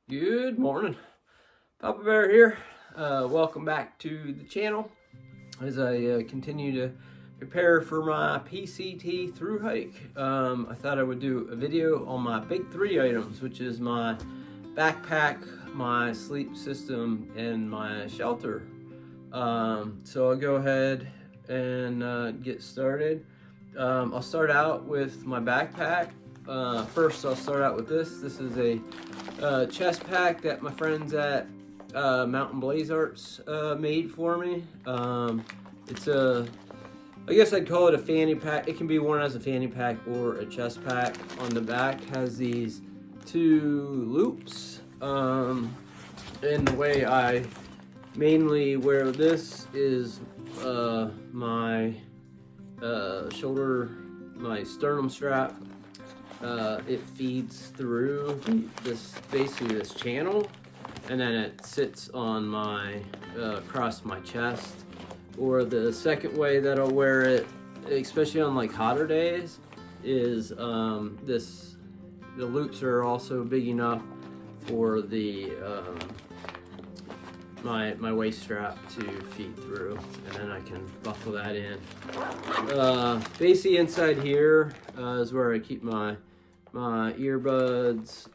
Good morning, Papa Bear here. Welcome back to the channel as I continue to prepare for my PCT through hike. I thought I would do a video on my big three items, which is my backpack, my sleep system, and my shelter. So I'll go ahead and get started. I'll start out with my backpack. First, I'll start out with this. This is a chest pack that my friends at Mountain Blaze Arts made for me. It's I guess I'd call it a fanny pack. It can be worn as a fanny pack or a chest pack. On the back has these two loops. And the way I mainly wear this is my shoulder, my sternum strap. It feeds through basically this channel, and then it sits on my across my chest. Or the second way that I'll wear it, especially on like hotter days, is the loops are also big enough for the my waist strap to feed through, and then I can buckle that in. Basically inside here is where I keep my earbuds,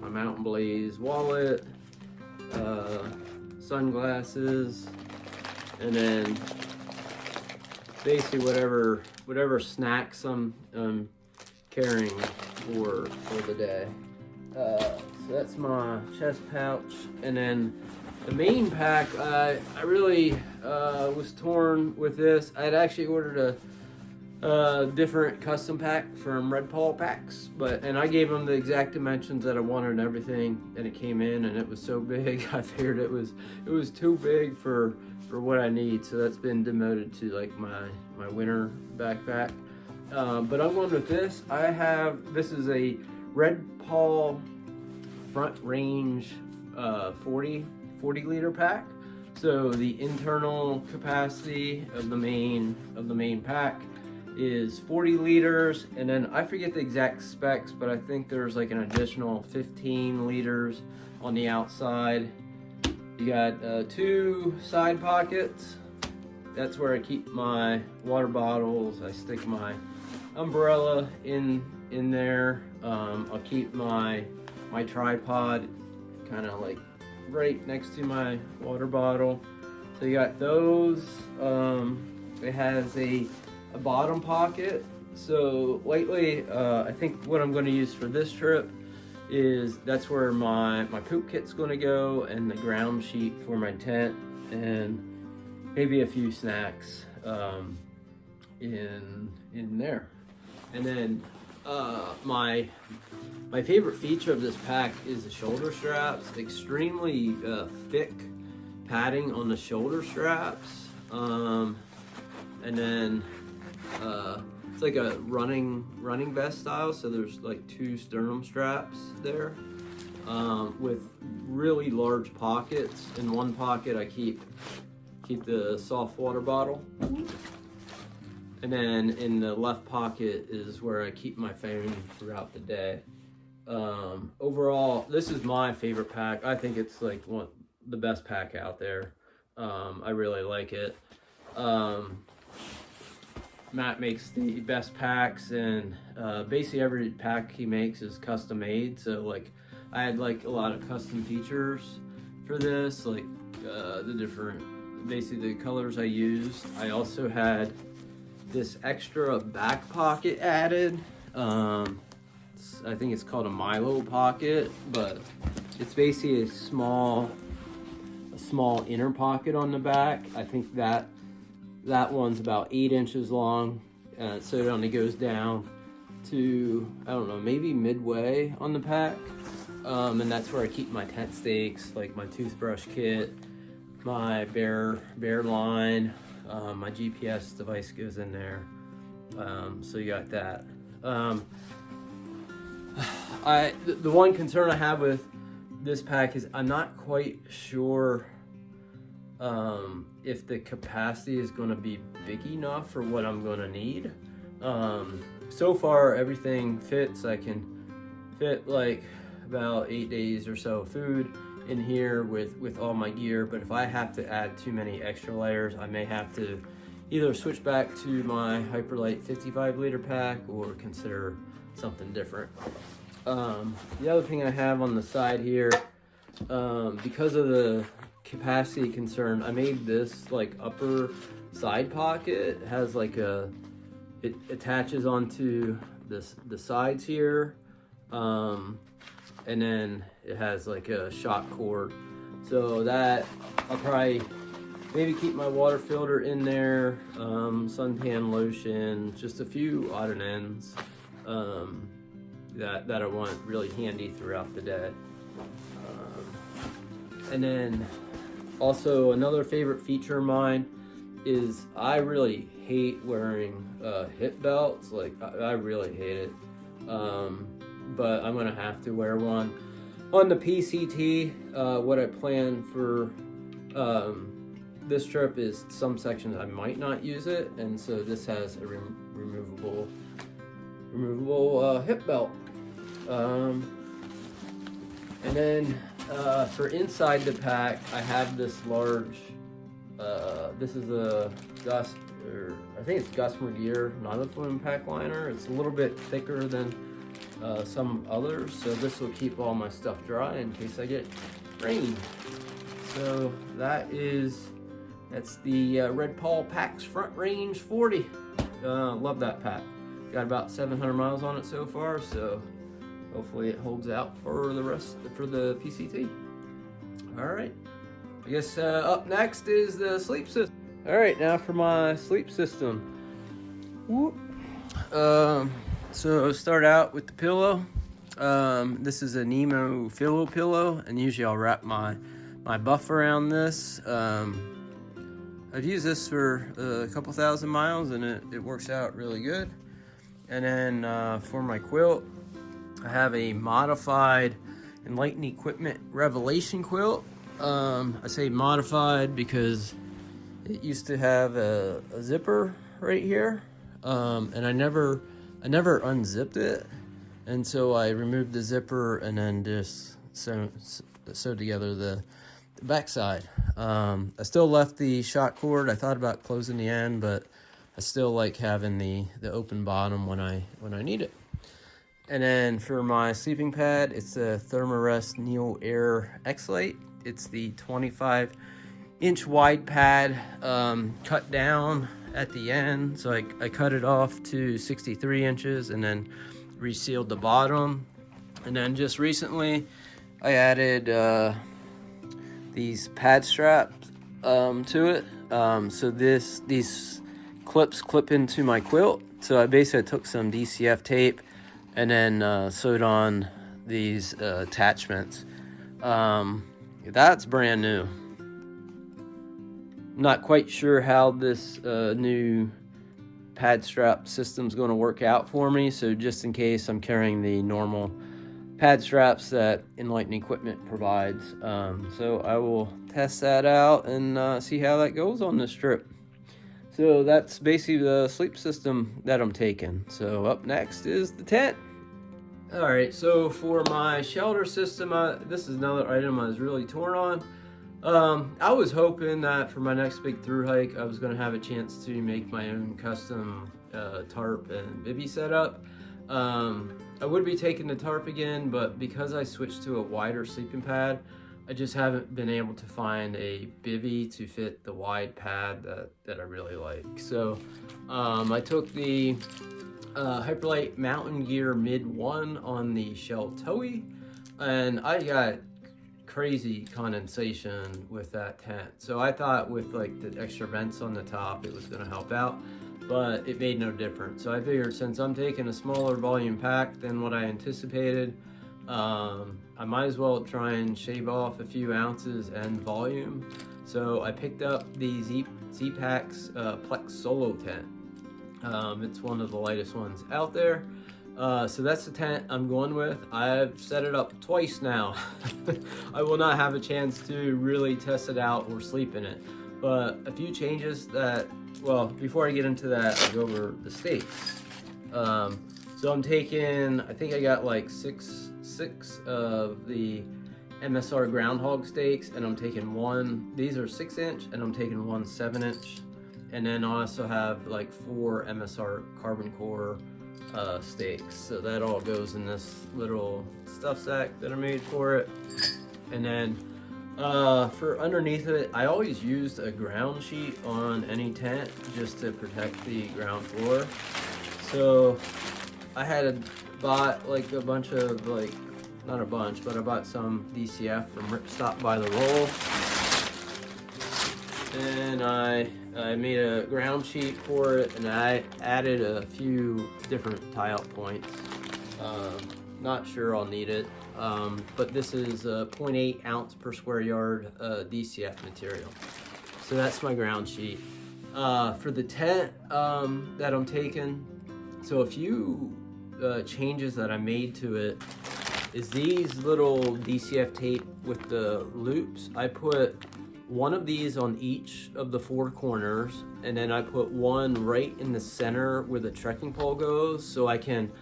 my Mountain Blaze wallet, sunglasses, and then basically whatever snacks I'm carrying for the day. So that's my chest pouch, and then the main pack, I really was torn with this. I had actually ordered a different custom pack from Redpawpacks, and I gave them the exact dimensions that I wanted and everything, and it came in and it was so big. I figured it was too big for what I need, so that's been demoted to like my winter backpack. But I'm going with this. This is a Redpaw front range 40 liter pack. So the internal capacity of the main pack is 40 liters, and then I forget the exact specs, but I think there's like an additional 15 liters on the outside. You got two side pockets. That's where I keep my water bottles. I stick my umbrella in there. I'll keep my tripod kind of like right next to my water bottle. So you got those. It has a bottom pocket. So lately, I think what I'm going to use for this trip is that's where my poop kit's going to go, and the ground sheet for my tent, and maybe a few snacks in there. And then my favorite feature of this pack is the shoulder straps. Extremely thick padding on the shoulder straps, and then it's like a running vest style. So there's like two sternum straps there, with really large pockets. In one pocket I keep the soft water bottle, and then in the left pocket is where I keep my phone throughout the day. Overall, this is my favorite pack. I think it's like the best pack out there. I really like it. Matt makes the best packs, and basically every pack he makes is custom made. So like I had like a lot of custom features for this, like basically the colors I used. I also had this extra back pocket added. I think it's called a Milo pocket, but it's basically a small inner pocket on the back. I think that one's about 8 inches long, so it only goes down to, I don't know, maybe midway on the pack. And that's where I keep my tent stakes, like my toothbrush kit, my bear line, my GPS device goes in there. So you got that. The one concern I have with this pack is I'm not quite sure if the capacity is going to be big enough for what I'm going to need. So far everything fits. I can fit like about 8 days or so of food in here with all my gear. But if I have to add too many extra layers, I may have to either switch back to my Hyperlite 55-liter pack or consider something different. The other thing I have on the side here, because of the capacity concern, I made this like upper side pocket. It has like it attaches onto the sides here, and then it has like a shock cord, so that I'll probably maybe keep my water filter in there, suntan lotion, just a few odd and ends that I want really handy throughout the day. And then also another favorite feature of mine is I really hate wearing hip belts. Like I really hate it, but I'm gonna have to wear one on the PCT. What I plan for this trip is some sections I might not use it, and so this has a removable hip belt. And then for inside the pack, I have this large, this is a Gus, or I think it's Gus Gear, not a flume pack liner. It's a little bit thicker than some others, so this will keep all my stuff dry in case I get rain. So that's the Redpawpacks Front Range 40. Love that pack. Got about 700 miles on it so far, so hopefully it holds out for the PCT. All right, I guess up next is the sleep system. All right, now for my sleep system. Whoop. So start out with the pillow. This is a Nemo Philo pillow, and usually I'll wrap my buff around this. I've used this for a couple thousand miles, and it works out really good. And then for my quilt, I have a modified Enlightened Equipment Revelation quilt. I say modified because it used to have a zipper right here, and I never unzipped it, and so I removed the zipper and then just sewed together the backside. I still left the shock cord. I thought about closing the end, but I still like having the open bottom when I need it. And then for my sleeping pad, it's a Thermarest Neo Air X-Lite. It's the 25-inch wide pad, cut down at the end. So I cut it off to 63 inches and then resealed the bottom. And then just recently, I added these pad straps to it. So these clips clip into my quilt. So I basically took some DCF tape and then sewed on these attachments. That's brand new. Not quite sure how this new pad strap system's going to work out for me, so just in case, I'm carrying the normal pad straps that Enlightened Equipment provides. So I will test that out and see how that goes on this trip. So that's basically the sleep system that I'm taking. So up next is the tent. All right, so for my shelter system, this is another item I was really torn on. I was hoping that for my next big through hike, I was going to have a chance to make my own custom tarp and bivy setup. I would be taking the tarp again, but because I switched to a wider sleeping pad, I just haven't been able to find a bivy to fit the wide pad that I really like. So I took the Hyperlite Mountain Gear Mid 1 on the Shell Towie, and I got crazy condensation with that tent. So I thought with like the extra vents on the top, it was going to help out, but it made no difference. So I figured since I'm taking a smaller volume pack than what I anticipated, I might as well try and shave off a few ounces and volume. So I picked up the zpacks Plex Solo tent. It's one of the lightest ones out there. So that's the tent I'm going with. I've set it up twice now. I will not have a chance to really test it out or sleep in it. But a few changes well, before I get into that, I'll go over the stakes. So I'm taking, I think I got like six 6 of the MSR groundhog stakes, and I'm taking one, these are 6-inch, and I'm taking one 7-inch. And then I also have like 4 MSR carbon core stakes. So that all goes in this little stuff sack that I made for it. And then for underneath it, I always used a ground sheet on any tent just to protect the ground floor. So I had bought like a bunch of, like, not a bunch, but I bought some DCF from Ripstop by the roll. And I made a ground sheet for it, and I added a few different tie-out points. Not sure I'll need it, but this is a 0.8 ounce per square yard DCF material. So that's my ground sheet. For the tent that I'm taking, so a few changes that I made to it is these little DCF tape with the loops. I put one of these on each of the 4 corners, and then I put one right in the center where the trekking pole goes, so I can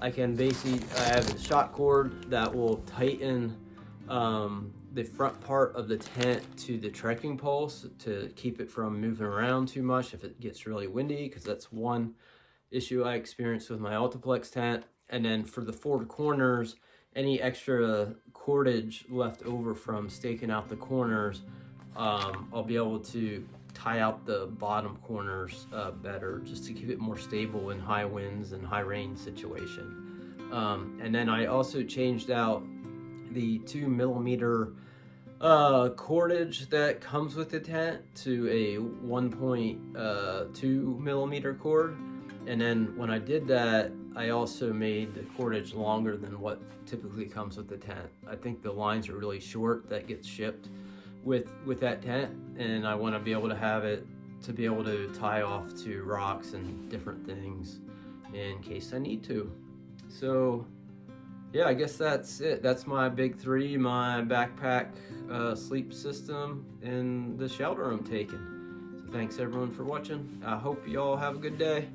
basically, I have a shot cord that will tighten the front part of the tent to the trekking pole to keep it from moving around too much if it gets really windy, because that's one issue I experienced with my Altiplex tent. And then for the 4 corners, any extra cordage left over from staking out the corners, I'll be able to tie out the bottom corners better, just to keep it more stable in high winds and high rain situation. And then I also changed out the 2 millimeter cordage that comes with the tent to a 1.2 millimeter cord. And then when I did that, I also made the cordage longer than what typically comes with the tent. I think the lines are really short that gets shipped with that tent, and I want to be able to have it to be able to tie off to rocks and different things in case I need to. So yeah, I guess that's it. That's my big 3, my backpack, sleep system, and the shelter I'm taking. So thanks everyone for watching. I hope you all have a good day.